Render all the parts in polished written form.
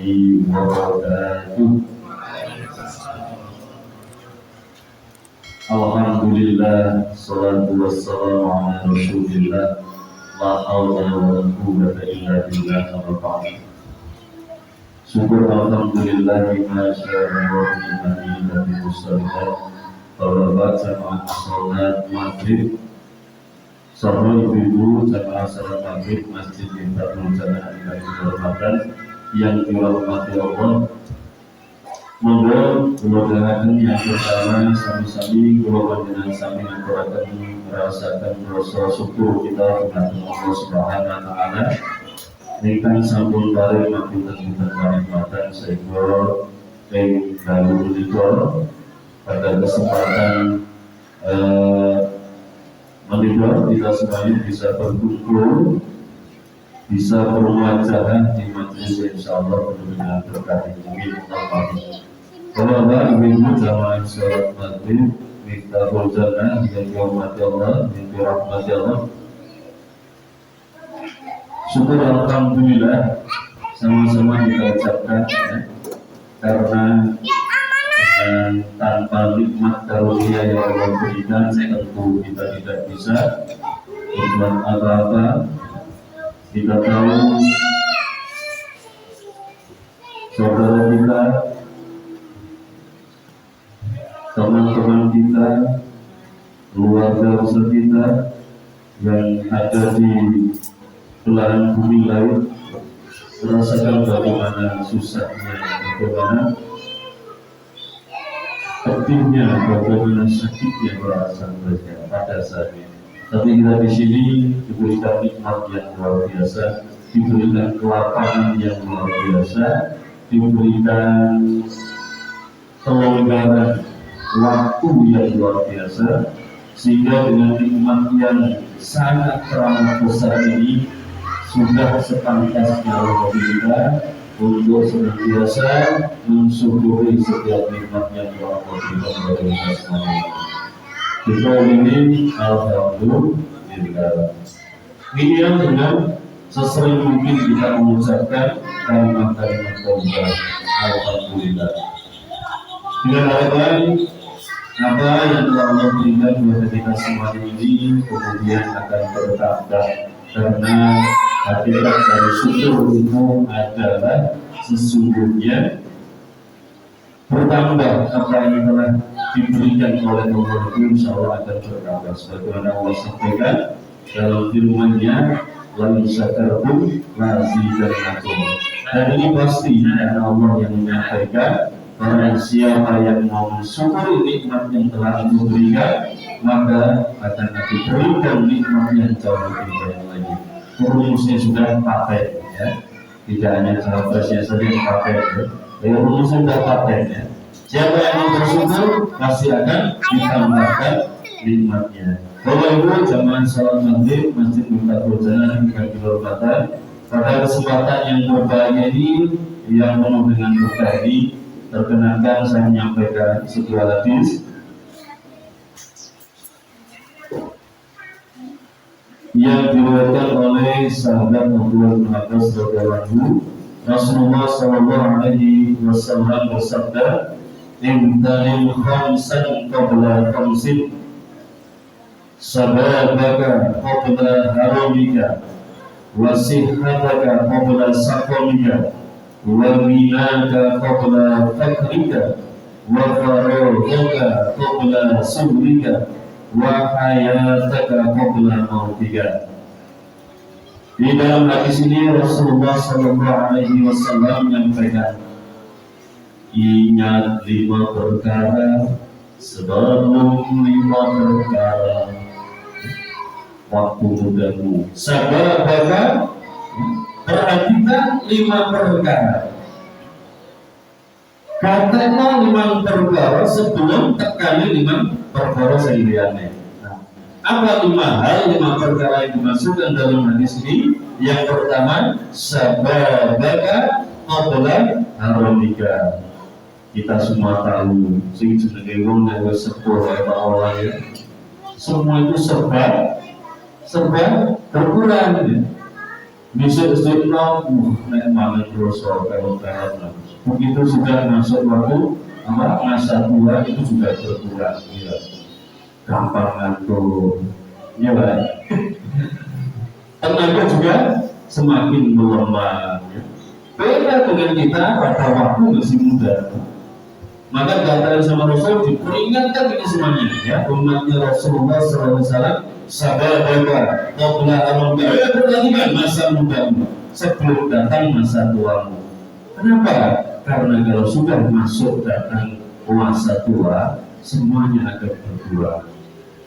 wabarakatuh. Alhamdulillah, salatu wassalamu ala rasulillah, la hawla wa la quwwata illa billah, amma ba'd. Syukur alhamdulillah bima syaa wa bihamdihi wa bimusalihat bahwa baca sholat maghrib sarwa ibu jamaah salat maghrib Masjid Miftahul Jannah yang dihormatkan yang dirahmati Allah. Monggo mudah-mudahan yang pertama sami-sami kula panjenengan sami ngaturaken merasakan rasa syukur kita kepada Allah Subhanahu wa taala ingkang sampun paring mapunten kanikmatan sehingga ing dalu menika pada kesempatan menika kita semuanya bisa berkumpul, bisa bermuajahah di majelis insyaallah dengan berkah ini. Bapak Ibu jamaah salat maghrib Miftahul Jannah yang dirahmati Allah, yang dirahmati Allah. Syukur alhamdulillah sama-sama kita ucapkan ya, karena tanpa nikmat karunia yang Allah berikan tentu kita tidak bisa berbuat apa-apa. Kita tahu saudara kita, teman-teman kita, keluarga besar kita yang ada di belahan bumi lain merasakan bagaimana susahnya, bagaimana pedihnya, bagaimana sakitnya perasaan mereka pada saat ini. Tapi kita di sini diberikan nikmat yang luar biasa, diberikan kelapangan yang luar biasa, diberikan kelonggaran waktu yang luar biasa, sehingga dengan nikmat yang sangat teramat besar ini sudah sepantasnya bagi kita untuk senantiasa mensyukuri setiap nikmat yang Allah berikan kepada kita semuanya. Kita ini alhamdulillah. Ini yang dengan sesering mungkin kita mengucapkan kalimat-kalimat tauhid alhamdulillah. Dengan lain apa yang telah Allah berikan kepada kita semuanya ini kemudian akan bertambah, karena hakikat dari syukur itu adalah sesungguhnya bertambah apa yang telah diberikan oleh Allah itu insya Allah akan bertambah. Sebagaimana Allah sampaikan dalam firman-Nya, la in syakartum la azidannakum. Dan ini pasti karena Allah yang menyampaikan, barang siapa yang mau mensyukuri nikmat yang telah Allah berikan, maka akan aku berikan nikmat yang jauh lebih banyak lagi. Rumusnya sudah paten ya, tidak hanya cawapresnya saja yang paten ya, rumusnya sudah paten ya. Siapa yang mau bersyukur pasti akan ditambahkan nikmatnya. Bapak Ibu jamaah salat maghrib Masjid Miftahul Jannah yang dihormatkan, pada kesempatan yang berbahagia ini, yang penuh dengan berkah ini, terkenalkan saya menyampaikan sebuah hadis yang diriwayatkan oleh sahabat Abdullah bin Abbas radhiyallahu anhu. Rasulullah sallallahu alaihi wasallam bersabda, "Imtanim khamsan qabla khamsin, sababaka qabla haramika, wa sihhataka qabla saqamika, wa ghinaka qabla fakrika, wa faraghaka qabla subrika, wa hayataka qabla mautika." Di dalam hadis ini Rasulullah sallallahu alaihi wasallam menyampaikan, ingat 5 perkara sebelum 5 perkara waktu mudamu. Sababaka, perhatikan 5 perkara. Katakan 5 perkara sebelum tekani 5 perkara sendiriannya. Nah, apa 5 hal, 5 perkara yang dimaksudkan dalam hadis ini? Yang pertama, sababaka qabla haramika. Kita semua tahu, sing jenenge wong nek wis sepuh kaya Allah ya. Semua itu serba berkurang ya. Besok istiqlal, naik mangan terus kalau begitu sudah masuk waktu masa tua itu sudah berkurang, ya. Gampang ngantuk, ya kan? Tenaga juga semakin melemah. Ya. Beda dengan kita pada waktu masih muda. Maka kata sama Rasul diperingatkan ini semuanya, ya, umatnya Rasulullah SAW, sabar-sabar, qabla al-maut, perhatikan masa mudamu sebelum datang masa tuamu. Kenapa? Karena kalau sudah masuk datang masa tua, semuanya akan berkurang.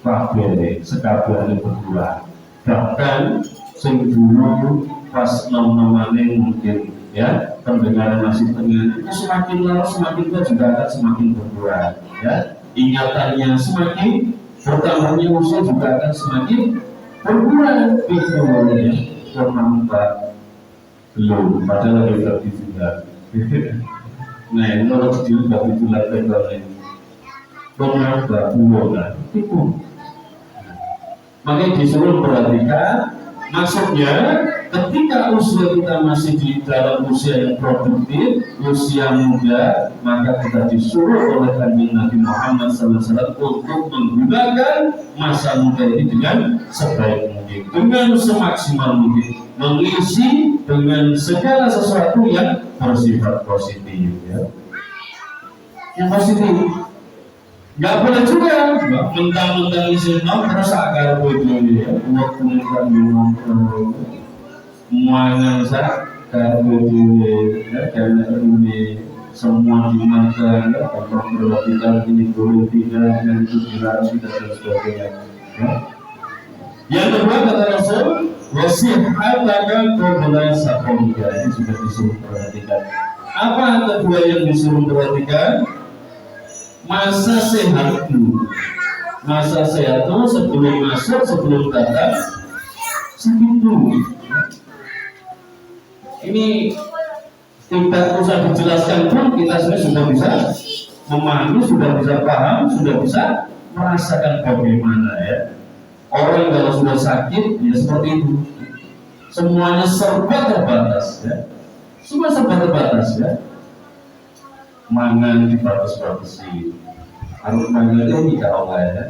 Kabeh sekabehane berkurang. Bahkan sing dulu pas nom-nomane mungkin, ya, pendengaran masih tengah, itu semakin lama semakin tua juga akan semakin berkurang, ya. Ingatannya semakin bertambahnya usia juga akan semakin berkurang. Itu ya, bermanfaat belum, padahal lagi lebih juga. Nah, menurut diri bagi tulang tegak ini, bermanfaat bulan itu. Makanya disuruh perhatikan, maksudnya ketika usia kita masih di dalam usia yang produktif, usia muda, maka kita disuruh oleh Kanjeng Nabi Muhammad SAW untuk menggunakan masa muda ini dengan sebaik mungkin, dengan semaksimal mungkin, mengisi dengan segala sesuatu yang bersifat positif, ya. Yang positif. Gak boleh juga mentang-mentang isi terus agar bodoh, ya. Waktu mentang semuanya agar bodoh, ya, karena ini semua dimakan, ya, tanpa perhatikan ini boleh tidak, yang itu dilarang tidak dan sebagainya, ya. Yang kedua kata Rasul, wasihataka qabla saqamika, ini sudah disuruh perhatikan. Apa kedua yang disuruh perhatikan? Masa sehatmu, masa sehatmu sebelum masuk, sebelum datang sakit dulu. Ini tidak usah dijelaskan pun kita sudah bisa memahami, sudah bisa paham, sudah bisa merasakan bagaimana, ya. Orang kalau sudah sakit ya seperti itu, semuanya serba terbatas, ya. Semua serba terbatas, ya. Mangan dibatas-batasi, harus mangannya tidak oleh, ya.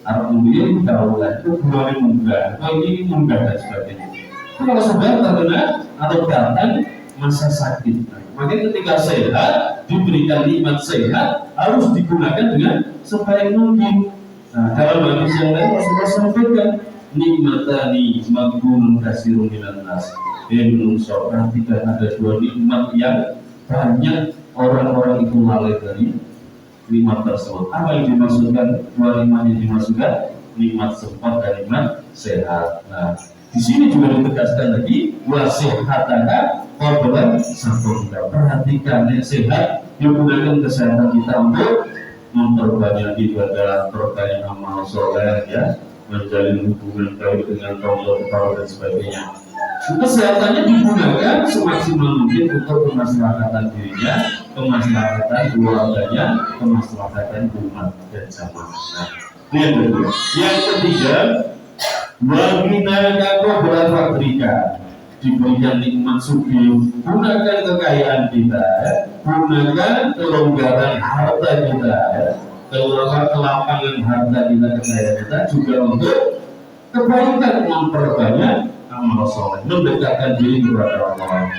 Harus membeli tidak oleh, itu bulan munggah, kalau ini munggah dan sebagainya. Itu kalau sudah terkena atau datang masa sakit, makanya ketika sehat, diberikan nikmat sehat, harus digunakan dengan sebaik mungkin. Nah, dalam hadis yang lain Rasulullah sampaikan, nikmatani maghbunun katsirun minan nas. Perhatikan ada dua nikmat yang banyak orang-orang itu lalai dari nikmat tersebut. Apa yang dimaksudkan? Dua nikmat yang dimaksudkan, nikmat sempat dan nikmat sehat. Nah, di sini juga ditegaskan lagi, wasihataka qabla saqamika. Perhatikan yang sehat, gunakan kesehatan kita untuk memperbanyak ibadah, perbanyak amal soleh, ya, menjalin hubungan baik dengan Allah dan sebagainya. Kesehatannya digunakan semaksimal mungkin untuk kemaslahatan dirinya, kemaslahatan keluarganya, kemaslahatan umat dan jamaah. Nah, yang kedua. Yang ketiga, wabina qabla fakrika, diberikan nikmat sugih, gunakan kekayaan kita, ya. Gunakan kelonggaran harta kita, ya. Kelapangan harta kita, kekayaan kita juga untuk kebaikan, memperbanyak amal soleh, mendekatkan diri kepada Allah.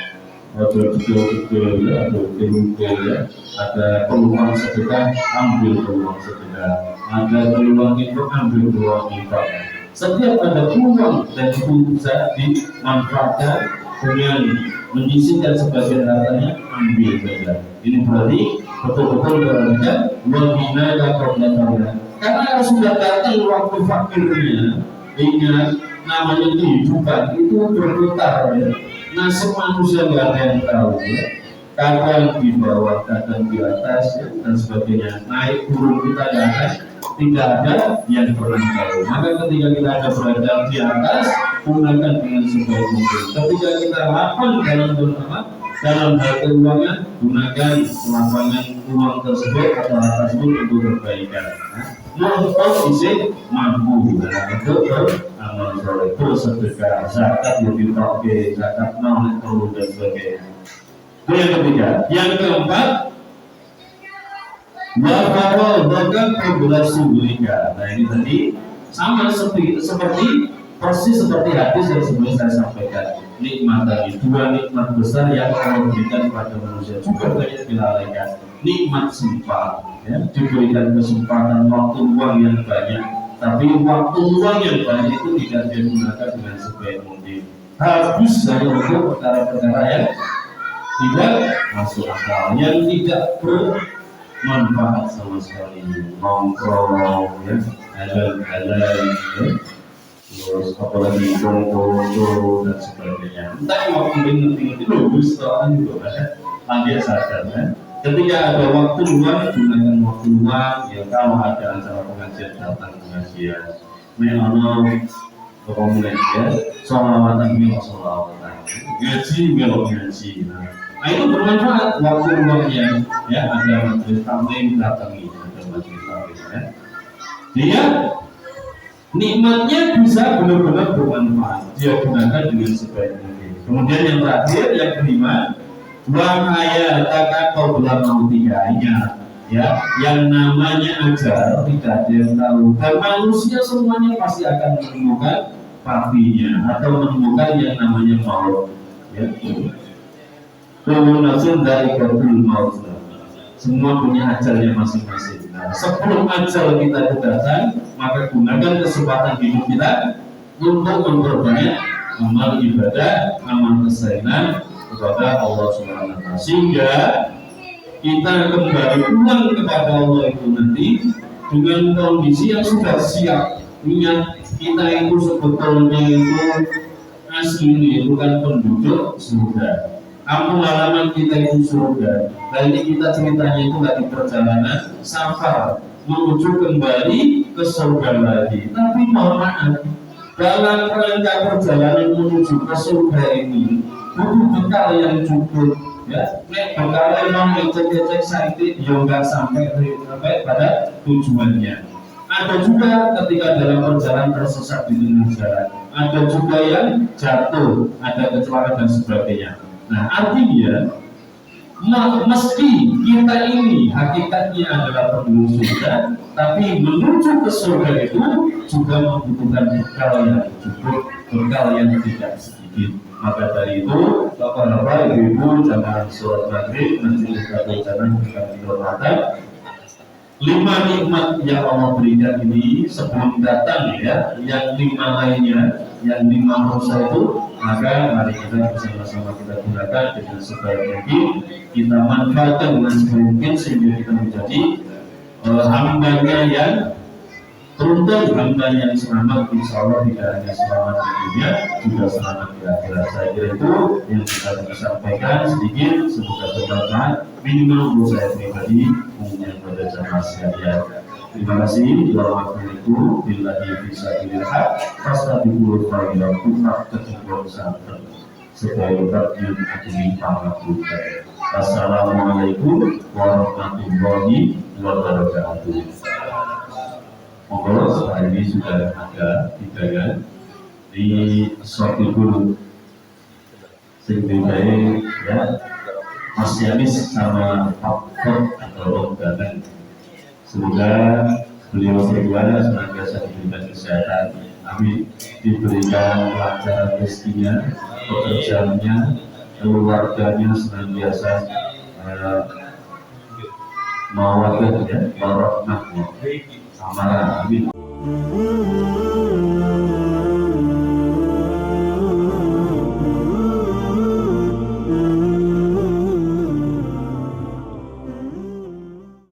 Betul-betul, ya, betul-betul, ya. Ada peluang sedekah, ambil peluang sedekah. Ada peluang itu, ambil peluang infak. Setiap ada peluang dan itu bisa dimanfaatkan dengan menyisihkan sebagian hartanya, ambil saja. Ini berarti betul-betul perhatikan wabina qabla saqamika. Karena kalau sudah datang waktu fakirnya, ingat namanya kehidupan itu berputar, ya. Nasib manusia nggak ada yang tahu, ya. Kadang di bawah, kadang di atas, ya, dan sebagainya. Naik turun kita tidak ada yang pernah tahu. Maka ketika kita ada berada di atas, gunakan dengan sebaik mungkin. Ketika kita lapang dalam hal keuangan, gunakan lapangan uang tersebut atau atas itu untuk berbaikan. Untuk isi mampu untuk beramal. amal soleh, bersedekah, zakat lebih oke, zakat mau perlu dan sebagainya. Itu yang ketiga. Yang keempat, wafawal bahkan perbulan subulika. Nah ini tadi sama seperti persis seperti hadis yang sebelum saya sampaikan. Nikmat tadi, dua nikmat besar yang Allah berikan kepada manusia juga banyak dilalaikan. Nikmat sempat, ya, diberikan kesempatan waktu luang yang banyak, tapi waktu luang yang banyak itu tidak digunakan dengan sebaik mungkin. Habis hanya untuk perkara-perkara yang tidak masuk akal, yang tidak bermanfaat sama sekali, nongkrong, ya, halal, ya. Terus apalagi foto dan sebagainya. Entah waktu ini bagus atau juga ada sadar kan. Ketika ada waktu luang, gunakan waktu luang. Ya kalau ada acara pengajian datang pengajian. Memang komunikasi ya, sholawatan milo sholawatan, ngaji milo ngaji. Nah itu bermanfaat waktu luangnya. Ya ada majelis taklim datangi, ada majelis taklim ya. Dia nikmatnya bisa benar-benar bermanfaat, dia gunakan dengan sebaik mungkin. Kemudian yang terakhir, yang kelima, wahaya takkan kau belum mau tiganya, ya, yang namanya ajar tidak ada yang tahu. Dan manusia semuanya pasti akan menemukan pastinya atau menemukan yang namanya maut. Ya, kemunasun dari ketul maut. Semua punya ajalnya masing-masing. Nah, sebelum ajal kita datang, maka gunakan kesempatan hidup kita untuk memperbanyak amal ibadah, amal kesayangan kepada Allah Subhanahu wa Ta'ala, sehingga kita kembali pulang kepada Allah itu nanti dengan kondisi yang sudah siap. Ingat, kita itu sebetulnya itu asli, bukan penduduk surga. Kampung halaman kita itu surga. Nah ini kita ceritanya itu lagi perjalanan safar menuju kembali ke surga lagi. Tapi mohon maaf, dalam rangka perjalanan menuju ke surga ini butuh bekal yang cukup. Ya, bekal yang ecek-ecek sakit, ya nggak sampai pada tujuannya. Ada juga ketika dalam perjalanan tersesat di tengah jalan. Ada juga yang jatuh, ada kecelakaan dan sebagainya. Nah artinya meski kita ini hakikatnya adalah penduduk surga, tapi menuju ke surga itu juga membutuhkan bekal yang cukup, bekal yang tidak sedikit. Maka dari itu, Bapak-bapak, Ibu-ibu, jamaah sholat maghrib, nanti kita berjalan dengan dihormatan. 5 nikmat yang Allah berikan ini sebelum datang ya, yang 5 lainnya, yang 5 dosa itu, maka mari kita bersama-sama kita gunakan dengan sebaik mungkin, kita manfaatkan dengan sebaik mungkin sehingga kita menjadi hambanya yang beruntung, hamba yang selamat. Insya Allah tidak hanya selamat di dunia, juga selamat di akhirat. Saya kira itu yang bisa kita sampaikan sedikit, semoga bermanfaat. Minimal untuk saya pribadi, umumnya pada jamaah sekalian. Terima kasih. Wassalamualaikum warahmatullahi wabarakatuh. Fastaghfirullah fa'ilakum fastaghfirullah santan. Sebagai takdir akhirin pangapunten. Wassalamualaikum warahmatullahi wabarakatuh. Monggo, setelah ini sudah ada hidangan di suatu guru sehingga baik ya, Mas Yanis sama Pak Kod atau Rombongan. Semoga beliau berdua senantiasa diberikan kesehatan, amin, diberikan kelancaran rezekinya, pekerjaannya, keluarganya senantiasa mawaddah ya, warahmah, amanah, amin.